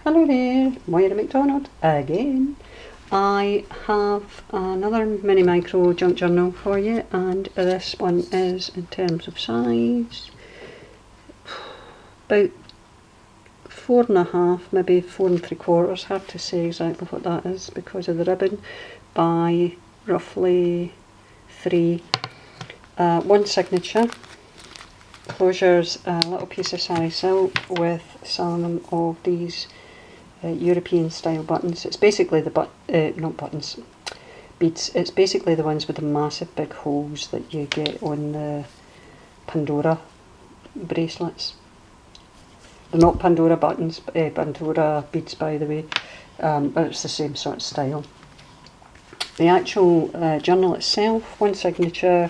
Hello there, Moira McDonald again. I have another mini micro junk journal for you, and this one is, in terms of size, about 4.5, maybe 4.75, hard to say exactly what that is because of the ribbon, by roughly 3. One signature, closures, a little piece of sari silk with some of these European style buttons. It's basically the not buttons, beads. It's basically the ones with the massive big holes that you get on the Pandora bracelets. They're not Pandora buttons, Pandora beads, by the way, but it's the same sort of style. The actual journal itself, one signature,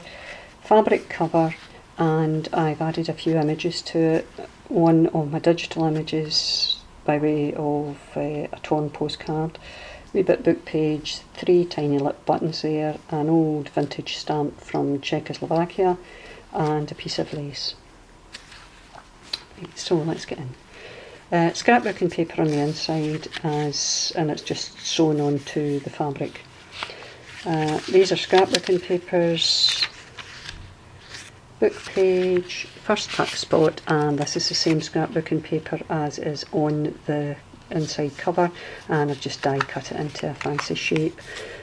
fabric cover, and I've added a few images to it. One of my digital images by way of a torn postcard, wee bit book page, 3 tiny lip buttons there, an old vintage stamp from Czechoslovakia, and a piece of lace. So let's get in. Scrapbooking paper on the inside, and it's just sewn onto the fabric. These are scrapbooking papers, book page, first tuck spot, and this is the same scrapbooking paper as is on the inside cover, and I've just die cut it into a fancy shape.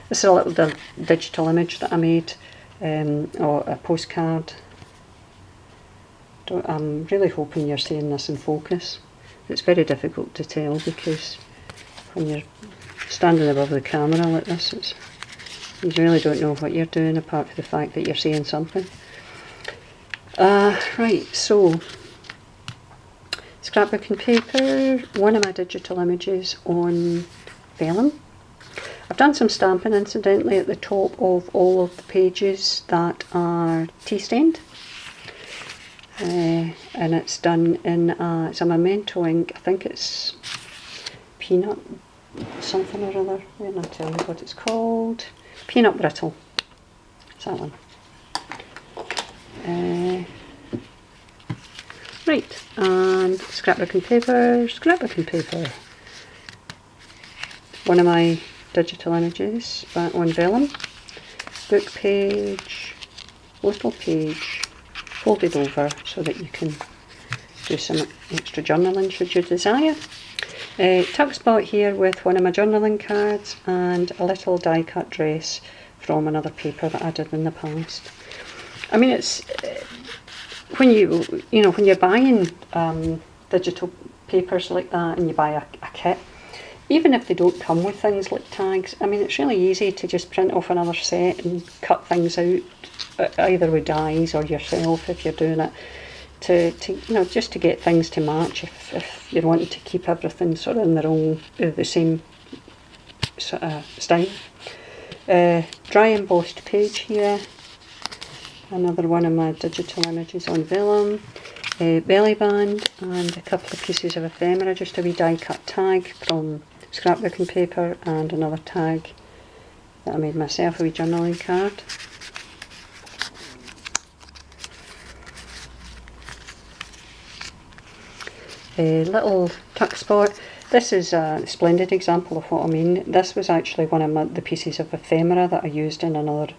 This is a little digital image that I made, or a postcard. I'm really hoping you're seeing this in focus. It's very difficult to tell because when you're standing above the camera like this, you really don't know what you're doing apart from the fact that you're seeing something. Right, so scrapbooking paper, one of my digital images on vellum. I've done some stamping incidentally at the top of all of the pages that are tea stained, and it's done in it's a memento ink. I think it's peanut something or other. Wait, I'll tell you what it's called. Peanut brittle. It's that one. Right, and scrapbooking paper, one of my digital images back on vellum, book page, postal page, folded over so that you can do some extra journaling should you desire. Tuck spot here with one of my journaling cards, and a little die cut dress from another paper that I did in the past. I mean, it's when you're buying digital papers like that and you buy a kit, even if they don't come with things like tags, I mean, it's really easy to just print off another set and cut things out, either with dies or yourself if you're doing it, to just to get things to match if you're wanting to keep everything sort of in the same sort of style. Dry embossed page here. Another one of my digital images on vellum, a belly band, and a couple of pieces of ephemera, just a wee die cut tag from scrapbooking paper, and another tag that I made myself, a wee journaling card. A little tuck spot. This is a splendid example of what I mean. This was actually one of the pieces of ephemera that I used in another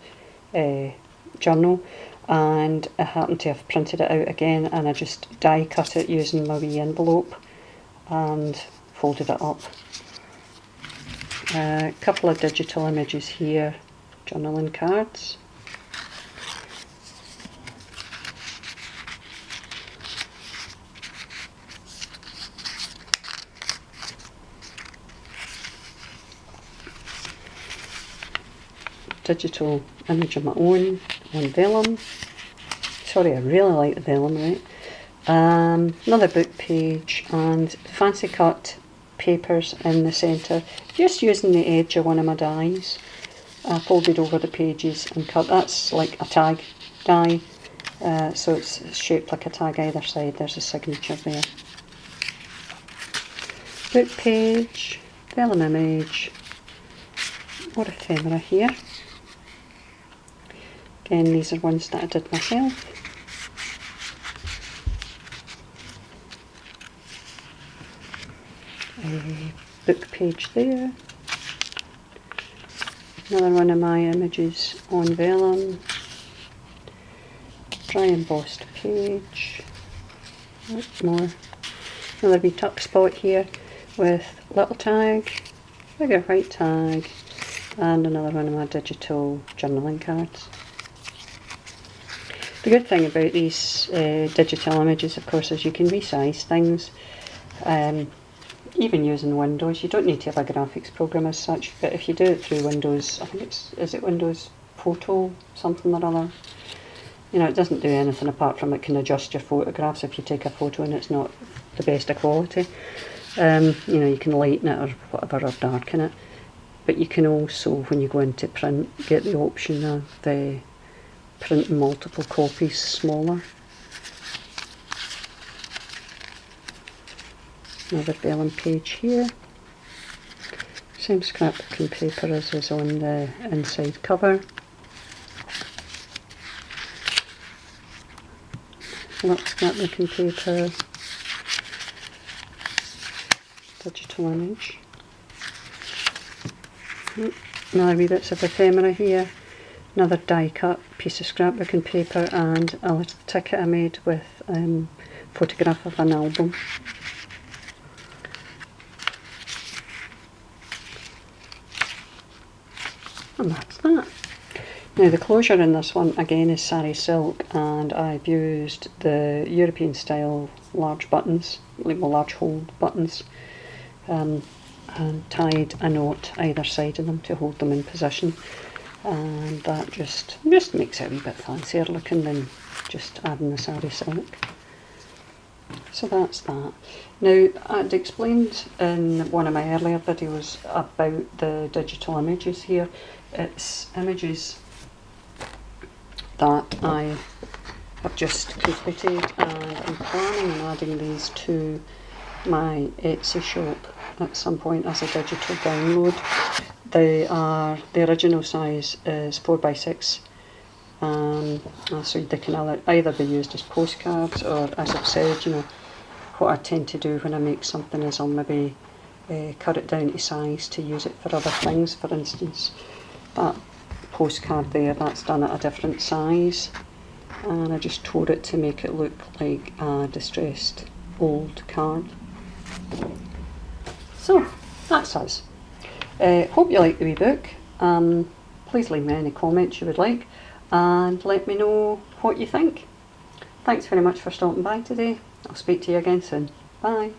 journal, and I happened to have printed it out again, and I just die cut it using my wee envelope and folded it up. A couple of digital images here, journaling cards. Digital image of my own on vellum. Sorry, I really like the vellum, right? Another book page, and fancy cut papers in the centre, just using the edge of one of my dies. I folded over the pages and cut. That's like a tag die, so it's shaped like a tag either side. There's a signature there. Book page, vellum image, more ephemera here. Again, these are ones that I did myself. book page there. Another one of my images on vellum. Dry embossed page. More. Another wee tuck spot here with little tag, bigger white tag, and another one of my digital journaling cards. The good thing about these digital images, of course, is you can resize things. Even using Windows, you don't need to have a graphics program as such, but if you do it through Windows, I think is it Windows Photo, something or other? You know, it doesn't do anything apart from it can adjust your photographs if you take a photo and it's not the best of quality. You know, you can lighten it or whatever, or darken it. But you can also, when you go into print, get the option of printing multiple copies smaller. Another vellum page here. Same scrapbooking paper as is on the inside cover. Little scrapbooking paper, digital image. Another wee bits of ephemera here. Another die cut piece of scrapbooking paper, and a little ticket I made with photograph of an album. And that's that. Now the closure in this one again is sari silk, and I've used the European style large buttons, large hold buttons, and tied a knot either side of them to hold them in position, and that just makes it a wee bit fancier looking than just adding the sari silk. So that's that. Now, I'd explained in one of my earlier videos about the digital images here. It's images that I have just completed, and I'm planning on adding these to my Etsy shop at some point as a digital download. The original size is 4x6, so they can either be used as postcards, or, as I've said, you know, what I tend to do when I make something is I'll maybe cut it down to size to use it for other things. For instance, that postcard there, that's done at a different size, and I just tore it to make it look like a distressed old card. So that's us. Hope you like the wee book. Please leave me any comments you would like, and let me know what you think. Thanks very much for stopping by today. I'll speak to you again soon. Bye.